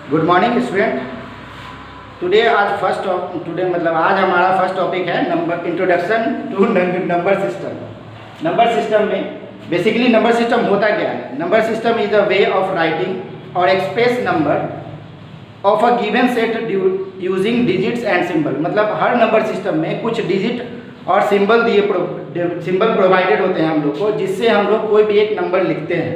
Good morning student. आज हमारा first topic है number introduction to number system. Number system में बेसिकली नंबर सिस्टम होता क्या है? Number system is a way of writing और express number of a given set using digits and symbol. मतलब हर नंबर सिस्टम में कुछ डिजिट और सिंबल सिंबल प्रोवाइडेड होते हैं हम लोग को, जिससे हम लोग कोई भी एक नंबर लिखते हैं।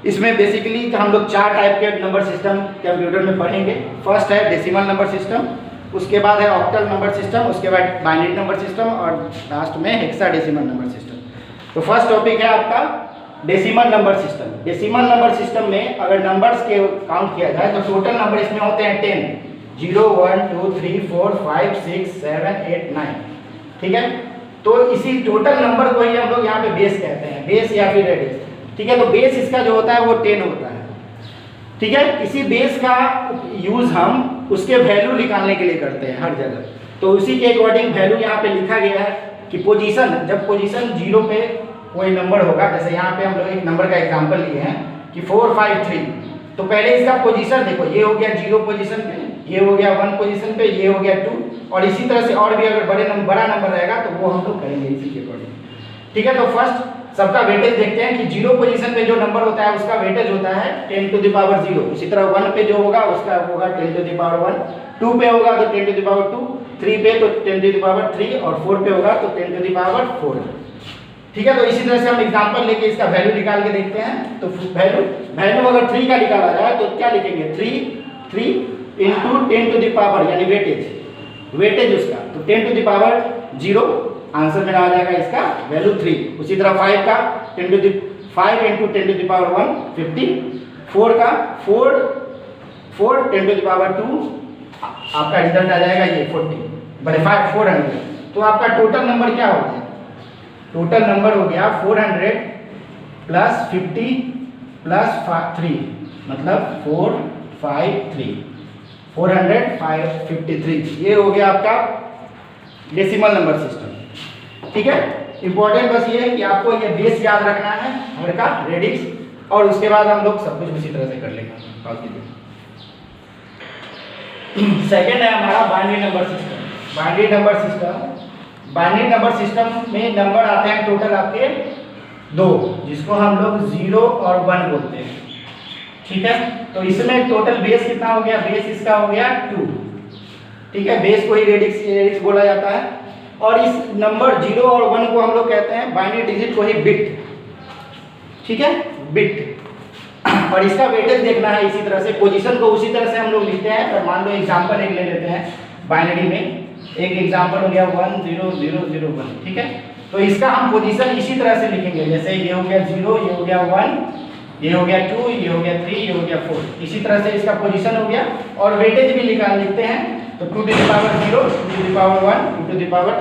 इसमें बेसिकली हम लोग 4 टाइप के नंबर सिस्टम कंप्यूटर में पढ़ेंगे। फर्स्ट है डेसिमल नंबर सिस्टम, उसके बाद है ऑक्टल नंबर सिस्टम, उसके बाद बाइनरी नंबर सिस्टम और लास्ट में हेक्साडेसिमल नंबर सिस्टम। तो फर्स्ट टॉपिक है आपका decimal number system. Decimal number system में अगर नंबर्स के काउंट किया जाए तो टोटल नंबर इसमें होते हैं 10, 0, 1, 2, 3, 4, 5, 6, 7, 8, 9। ठीक है, तो इसी टोटल नंबर को ही हम लोग यहाँ पे बेस कहते हैं, बेस या फिर रेडिक्स। ठीक है, तो बेस इसका जो होता है वो 10 होता है। ठीक है, इसी बेस का यूज हम उसके वैल्यू निकालने के लिए करते हैं हर जगह। तो उसी के अकॉर्डिंग वैल्यू यहाँ पे लिखा गया है कि पोजीशन, जब पोजीशन 0 पे कोई नंबर होगा, जैसे यहाँ पे हम लोग एक नंबर का एग्जांपल लिए हैं कि 4, 5, 3, तो पहले इसका पोजीशन देखो, ये हो गया 0 पोजीशन पे, ये हो गया 1 पोजीशन पे, ये हो गया 2, और इसी तरह से और भी अगर बड़ा नंबर रहेगा तो वो हम लोग करेंगे इसी के अकॉर्डिंग। ठीक है, तो फर्स्ट सबका वेटेज देखते हैं कि 0 पोजीशन पे जो नंबर होता है उसका वेटेज होता है 10 टू द पावर 0। इसी तरह 1 पे जो होगा उसका होगा 10 टू द पावर 1, 2 पे होगा तो 10 टू द पावर 2, 3 पे तो 10 टू द पावर 3 और 4 पे होगा तो 10 टू द पावर 4। ठीक है, तो इसी तरह से हम एग्जांपल लेके इसका वैल्यू निकाल के देखते हैं। तो वैल्यू अगर 3 का निकाला जाए तो क्या लिखेंगे? 3 इंटू 10 टू द पावर यानी वेटेज उसका, तो 10 टू द पावर 0 आंसर में आ जाएगा इसका वैल्यू 3। उसी तरह 5 का 5 इंटू 10 टू द पावर 1 50, 4 का 4 10 टू द पावर 2, आपका रिजल्ट आ जाएगा ये 400। तो आपका टोटल नंबर क्या हो गया? टोटल नंबर हो गया 400 प्लस 50 प्लस 3, मतलब 453, 453। ये हो गया आपका डेसिमल नंबर सिस्टम। ठीक है, इंपॉर्टेंट बस ये है कि आपको ये बेस याद रखना है हर का, रेडिक्स, और उसके बाद हम लोग सब कुछ उसी तरह से कर लेंगे। सेकेंड है हमारा binary number system. Binary number system में नंबर आते हैं टोटल आपके 2, जिसको हम लोग 0 और 1 बोलते हैं। ठीक है, तो इसमें टोटल बेस कितना हो गया? बेस इसका हो गया 2। ठीक है, बेस को ही रेडिक्स बोला जाता है। और इस नंबर 0 और 1 को हम लोग कहते हैं बाइनरी डिजिट को ही बिट। ठीक है, बिट। और इसका वेटेज देखना है इसी तरह से, पोजीशन को उसी तरह से हम लोग लिखते हैं। और मान लो एग्जांपल एक ले लेते हैं बाइनरी में, एक एग्जांपल हो गया 1 0 0 0 1। ठीक है, तो इसका हम पोजीशन इसी तरह से लिखेंगे, जैसे ये हो गया 0, ये हो गया 1, ये हो गया 2, ये हो गया 3, ये हो गया 4। इसी तरह से इसका पोजीशन हो गया। और वेटेज भी लिखते हैं, तो 2 to the power 0, 2 to the power 1, 2 to the power.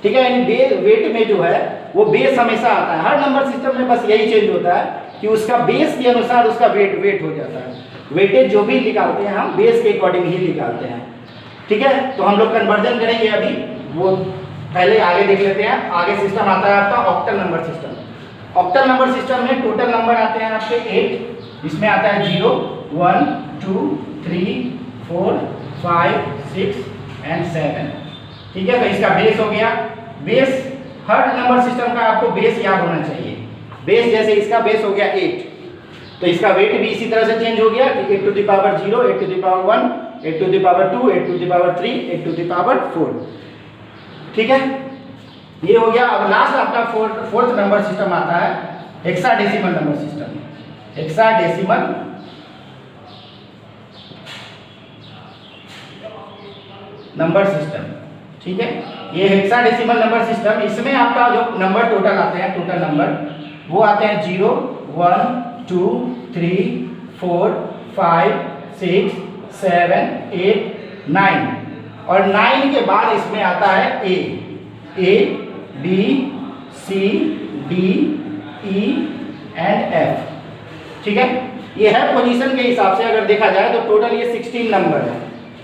ठीक है, यानी वेट में जो है वो बेस हमेशा आता है। हर नंबर सिस्टम में बस यही चेंज होता है कि उसका बेस के अनुसार उसका वेट हो जाता है। वेटेज जो भी निकालते हैं हम बेस के अकॉर्डिंग ही निकालते हैं। ठीक है, तो हम लोग कन्वर्जन करेंगे अभी, वो पहले आगे देख लेते हैं। आगे सिस्टम आता है आपका octal number system. Octal number system में टोटल नंबर आते हैं आपके 8, इसमें आता है 0, 1, 2, 3, 4, 5, 6 एंड 7। ठीक है, तो इसका बेस हो गया। बेस हर नंबर सिस्टम का आपको बेस याद होना चाहिए। बेस जैसे इसका बेस हो गया 8, तो इसका वेट भी इसी तरह से चेंज हो गया कि 8 to the power 0, 8 to the power 1, 8 to the power 2, 8 to the power 3, 8 to the power 4। ठीक है, ये हो गया। अब लास्ट आपका फोर्थ नंबर सिस्टम आता है hexadecimal number system. Hexadecimal number system. ठीक है, ये हेक्साडेसिमल नंबर सिस्टम, इसमें आपका जो नंबर टोटल आते हैं, टोटल नंबर वो आते हैं 0, 1, 2, 3, 4, 5, 6, 7, 8, 9। और 9 के बाद इसमें आता है A, B, C, D, E and F। ठीक है, ये है पोजीशन के हिसाब से अगर देखा जाए तो टोटल ये 16 नंबर है।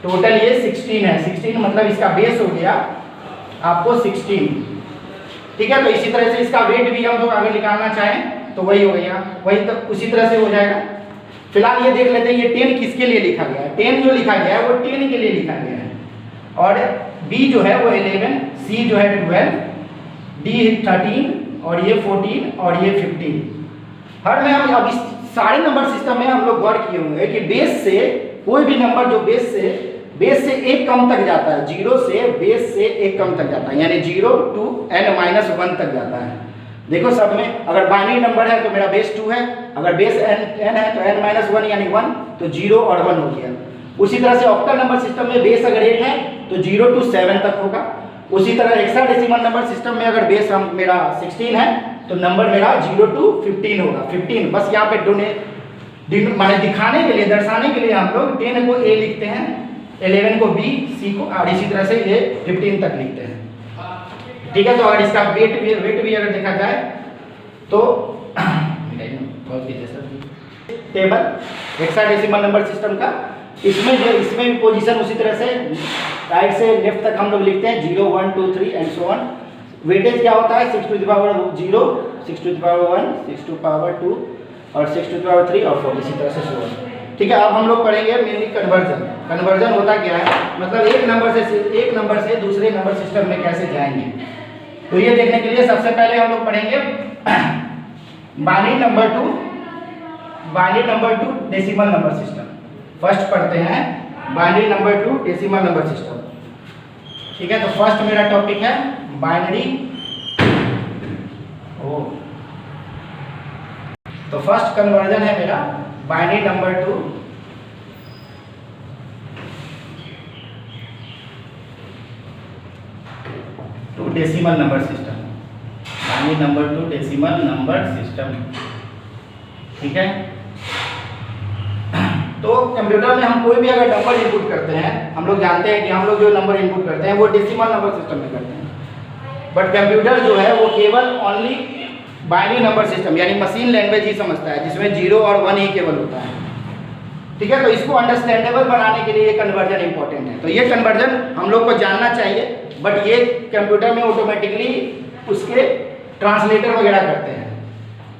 टोटल ये 16 है। 16 मतलब इसका बेस हो गया आपको 16। ठीक है, तो इसी तरह से इसका वेट भी हम लोग अगर निकालना चाहें तो वही हो गया, वही तो उसी तरह से हो जाएगा। फिलहाल ये देख लेते हैं ये 10 किसके लिए लिखा गया है। 10 जो लिखा गया है वो 10 के लिए लिखा गया है, और B जो है वो 11, C जो है 12, D 13 और ये 14 और ये 15। हर में हम अब इस सारे नंबर सिस्टम में हम लोग गौर किए होंगे कि बेस से कोई भी नंबर जो बेस से एक कम तक जाता है, 0 से बेस से एक कम तक जाता है, यानी 0 to n-1 तक जाता है। देखो सब में अगर बाइनरी नंबर है तो मेरा बेस 2 है, अगर बेस n है तो n-1 यानी 1, तो 0 और 1 हो गया। उसी तरह से ऑक्टल नंबर सिस्टम में बेस अगर 8 है तो 0 to 7 तक होगा। उसी तरह हेक्साडेसिमल नंबर सिस्टम में अगर बेस मेरा 16 है तो नंबर मेरा 0 to 15 होगा। 15 बस यहाँ पे माने दिखाने के लिए, दर्शाने के लिए हम लोग 10 को A लिखते हैं, 11 को B, C को, और इसी तरह से ये 15 तक लिखते हैं। ठीक है, तो अगर इसका वेट भी अगर देखा जाए तो टेबल हेक्साडेसिमल नंबर सिस्टम का, इसमें भी पोजीशन उसी तरह से राइट से लेफ्ट तक हम लोग लिखते हैं 0 1 2 3 एंड सो ऑन। वेटेज क्या होता है 6 to the power 0, 6 to the power 1, 6 to the power 2 और 6 to the power 3 और 4, इसी तरह से सो ऑन। ठीक है, अब हम लोग पढ़ेंगे मेनली कन्वर्जन। कन्वर्जन होता क्या है, मतलब एक नंबर से दूसरे नंबर सिस्टम में कैसे जाएंगे। तो ये देखने के लिए सबसे पहले हम लोग पढ़ेंगे binary number two decimal number system. First पढ़ते हैं binary number two decimal number system. ठीक है, तो फर्स्ट मेरा टॉपिक है बाइनरी। तो फर्स्ट कन्वर्जन है मेरा binary number two decimal number system. Binary number two decimal number system. ठीक है, तो कंप्यूटर में हम कोई भी अगर नंबर इनपुट करते हैं, हम लोग जानते हैं कि हम लोग जो नंबर इनपुट करते हैं वो डेसिमल नंबर सिस्टम में करते हैं, बट कंप्यूटर जो है वो केवल ओनली बाइनरी नंबर सिस्टम यानी मशीन लैंग्वेज ही समझता है, जिसमें 0 और 1 ही केवल होता है। ठीक है, तो इसको अंडरस्टैंडेबल बनाने के लिए ये कन्वर्जन इंपॉर्टेंट है। तो ये कन्वर्जन हम लोग को जानना चाहिए, बट ये कंप्यूटर में ऑटोमेटिकली उसके ट्रांसलेटर वगैरह करते हैं।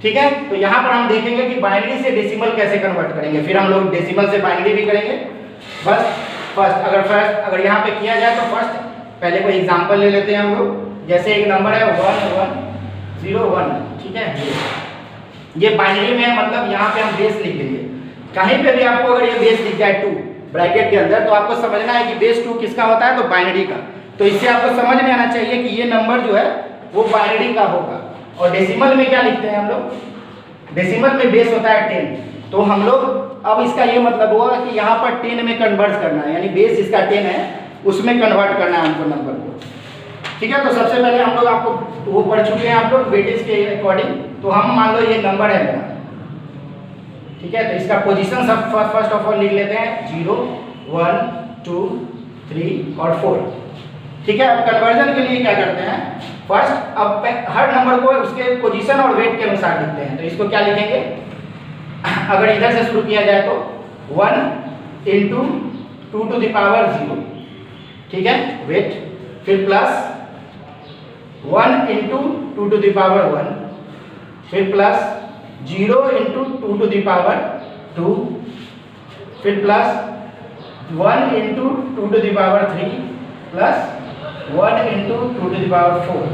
ठीक है, तो यहाँ पर हम देखेंगे कि बाइनरी से डेसिमल कैसे कन्वर्ट करेंगे, फिर हम लोग डेसिमल से बाइनरी भी करेंगे। बस फर्स्ट अगर यहाँ पे किया जाए तो फर्स्ट पहले कोई एग्जांपल ले लेते हैं हम लोग। जैसे एक नंबर है 1 1 0 1। ठीक है, ये बाइनरी में है, मतलब यहाँ पे हम बेस लिख देंगे। कहीं पे भी आपको अगर ये बेस लिख जाए 2 ब्रैकेट के अंदर, तो आपको समझना है कि बेस 2 किसका होता है, तो बाइनरी का। तो इससे आपको समझ में आना चाहिए कि ये नंबर जो है वो बाइनरी का होगा। और डेसिमल में क्या लिखते हैं हम लोग, डेसिमल में बेस होता है 10। तो हम लोग अब इसका ये मतलब हुआ कि यहाँ पर 10 में कन्वर्ट करना है, यानी बेस इसका 10 है उसमें कन्वर्ट करना है हमको नंबर को। ठीक है, तो सबसे पहले हम लोग आपको वो पढ़ चुके हैं आप लोग वेटेज के अकॉर्डिंग। तो हम मान लो ये नंबर है मेरा। ठीक है, तो इसका पोजीशन सब फर्स्ट ऑफ ऑल लिख लेते हैं 0 1 2 3 और 4। ठीक है, अब कन्वर्जन के लिए क्या करते हैं, फर्स्ट अब हर नंबर को उसके पोजीशन और वेट के अनुसार लिखते हैं। तो इसको क्या लिखेंगे, अगर इधर से शुरू किया जाए तो 1 into 2 to the power 0। ठीक है, वेट, फिर plus 1 into 2 to the power 1, फिर plus 0 into 2 to the power 2, फिर plus 1 into 2 to the power 3, plus 1 into 2 to the power 4।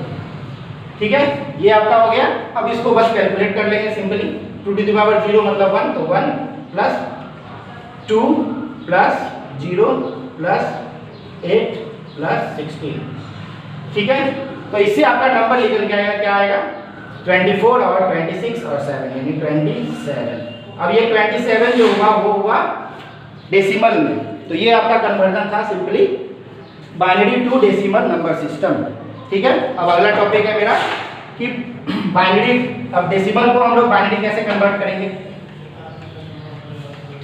ठीक है, ये आपका हो गया। अब इसको बस कैलकुलेट कर लेंगे सिंपली। 2 to the power 0 मतलब 1, तो 1 प्लस 2 प्लस 0 प्लस 8 प्लस 16। ठीक है, तो इससे आपका नंबर निकल के आएगा, क्या आएगा 24 और 26 और 7 यानी 27। अब ये 27 जो हुआ वो हुआ डेसिमल में। तो ये आपका कन्वर्जन था simply binary to decimal number system. ठीक है, अब अगला टॉपिक है मेरा कि बाइनरी, अब डेसिमल को हम लोग बाइनरी कैसे कन्वर्ट करेंगे।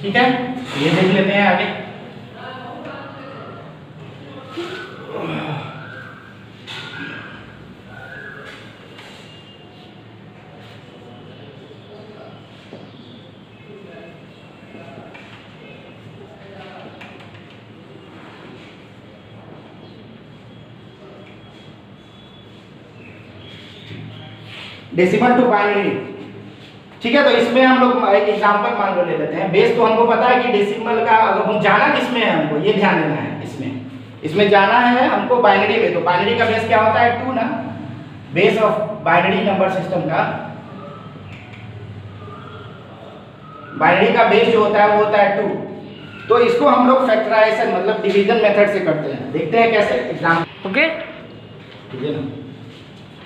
ठीक है, ये देख लेते हैं आगे। डेसिमल टू बाइनरी, ठीक है, तो इसमें हम लोग एक एग्जांपल मान लो ले लेते हैं। बेस तो हमको पता है कि डेसिमल का, अगर हम जाना किसमें है, हमको ये ध्यान देना है, इसमें जाना है हमको बाइनरी में। तो बाइनरी का बेस क्या होता है? 2 ना। Base of binary number system का, बाइनरी का बेस जो होता है वो होता है 2। तो इसको हम लोग फैक्टराइजेशन मतलब डिवीजन मेथड से करते हैं। देखते हैं कैसे। एग्जाम्पल, ओके, ठीक है ना।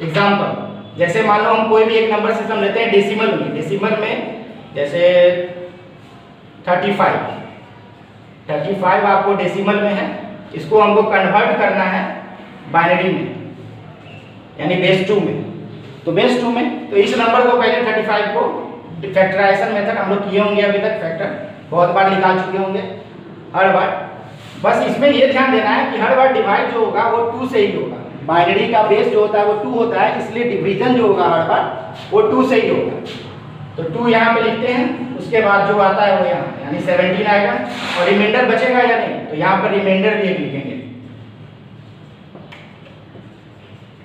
एग्जाम्पल, जैसे मान लो हम कोई भी एक नंबर सिस्टम लेते हैं डेसिमल में। डेसिमल में जैसे 35 आपको डेसिमल में है, इसको हमको कन्वर्ट करना है बाइनरी में, यानी बेस 2 में। तो बेस 2 में, तो इस नंबर को पहले 35 को फैक्टराइजेशन मेथड हम लोग किए होंगे अभी तक, फैक्टर बहुत बार निकाल चुके होंगे, हर बार। बस इसमें ये ध्यान देना है कि हर बार डिवाइड जो होगा वो 2 से ही होगा। बाइनरी का बेस जो होता है वो 2 होता है, इसलिए डिवीजन जो होगा हर बार वो 2 से ही होगा। तो 2 यहाँ पे लिखते हैं, उसके बाद जो आता है वो यहाँ, यानी 17 आएगा। और रिमाइंडर बचेगा या नहीं, तो यहाँ पर रिमाइंडर भी एक लिखेंगे,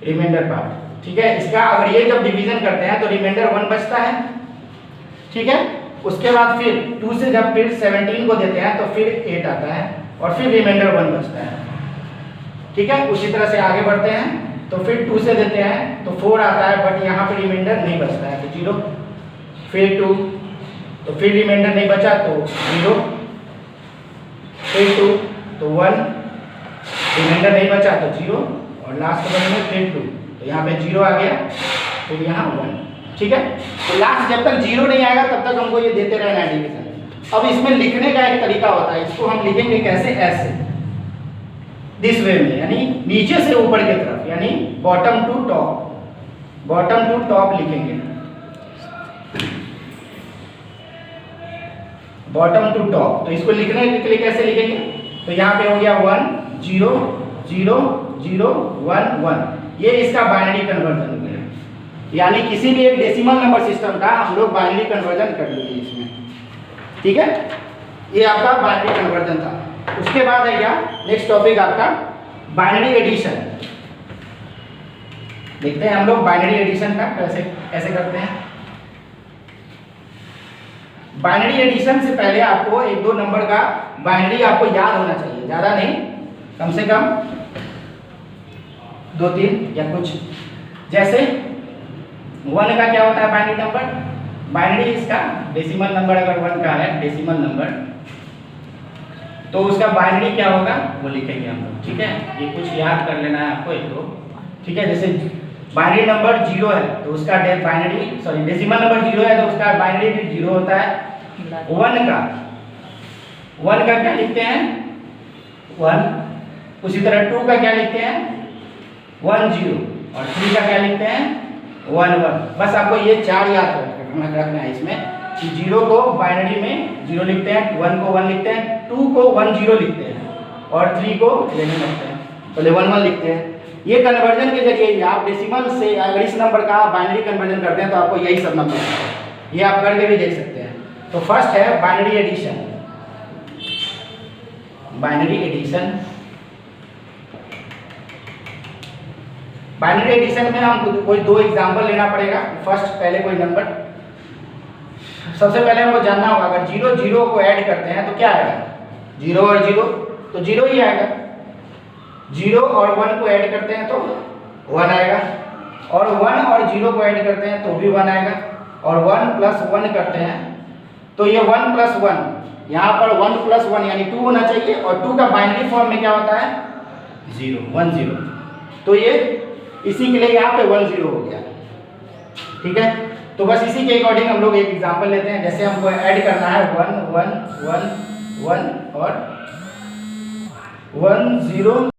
रिमाइंडर पार्ट, ठीक है। इसका अगर ये जब डिवीजन करते हैं तो रिमाइंडर 1 बचता है, ठीक है। उसके बाद फिर 2 से जब फिर 17 को देते हैं तो फिर 8 आता है, और फिर रिमाइंडर 1 बचता है, ठीक है। उसी तरह से आगे बढ़ते हैं, तो फिर 2 से देते हैं तो 4 आता है, बट यहाँ पे रिमाइंडर नहीं बचता है, तो 0। फिर 2, तो फिर रिमाइंडर नहीं बचा तो 0, फिर 2 तो 1, रिमाइंडर नहीं बचा तो 0, और लास्ट में फिर 2, तो यहाँ पे 0 आ गया, फिर यहाँ 1, ठीक है। तो लास्ट जब तक 0 नहीं आएगा तब तक हमको ये देते रहना है डिवीजन। अब इसमें लिखने का एक तरीका होता है, इसको हम लिखेंगे कैसे? ऐसे, दिस वे में, यानी नीचे से ऊपर की तरफ, यानी bottom to top, bottom to top लिखेंगे, बॉटम टू टॉप। तो इसको लिखने के लिए कैसे लिखेंगे? तो यहाँ पे हो गया 1 0 0 0 1 1, ये इसका बाइनरी कन्वर्जन हो गया। यानी किसी भी एक डेसिमल नंबर सिस्टम का हम लोग बाइनरी कन्वर्जन कर लिए इसमें, ठीक है। ये आपका बाइनरी कन्वर्जन था। उसके बाद है क्या, नेक्स्ट टॉपिक आपका बाइनरी एडिशन। देखते हैं हम लोग बाइनरी एडिशन का कैसे करते हैं। बाइनरी एडिशन से पहले आपको 1-2 नंबर का बाइनरी आपको याद होना चाहिए, ज़्यादा नहीं, कम से कम 2-3 या कुछ। जैसे 1 का क्या होता है बाइनरी नंबर? बाइनरी इसका डेसिमल नंबर अगर 1 का है डेसिमल नंबर, तो उसका बाइनरी क्या होगा वो लिखेंगे हम लोग, ठीक है। ये कुछ याद कर लेना है आपको 1-2, ठीक है। जैसे बाइनरी नंबर 0 है तो उसका डेसिमल नंबर 0 है तो उसका बाइनरी भी 0 होता है। 1 का क्या लिखते हैं? 1। उसी तरह 2 का क्या लिखते हैं? 1 0, और 3 का क्या लिखते हैं? 1 1। बस आपको ये 4 याद रखना है इसमें कि 0 को बाइनरी में 0 लिखते हैं, 1 को 1 लिखते हैं, 2 को 1 0 लिखते हैं, और 3 को 11 लिखते हैं, तो 11 1 लिखते हैं। ये कन्वर्जन के जरिए आप डेसिमल से अगर इस नंबर का बाइनरी कन्वर्जन करते हैं तो आपको यही सब नंबर है, ये आप करके भी देख सकते हैं। तो फर्स्ट है binary addition. Binary addition, binary addition में हमको कोई 2 एग्जांपल लेना पड़ेगा। फर्स्ट, पहले कोई नंबर, सबसे पहले हमको जानना होगा अगर 0 0 को ऐड करते हैं तो क्या आएगा? 0 और 0 तो 0 ही आएगा। 0 और 1 को ऐड करते हैं तो 1 आएगा, और 1 और 0 को ऐड करते हैं तो भी 1 आएगा, और 1 + 1 करते हैं तो ये 1 + 1, यहाँ पर 1 + 1 यानी 2 होना चाहिए, और 2 का बाइनरी फॉर्म में क्या होता है? 0 1 0। तो ये इसी के लिए यहाँ पे 1 0 हो गया, ठीक है। तो बस इसी के अकॉर्डिंग हम लोग एक एग्जांपल लेते हैं। जैसे हमको ऐड करना है 1 1 1 1 और 1 0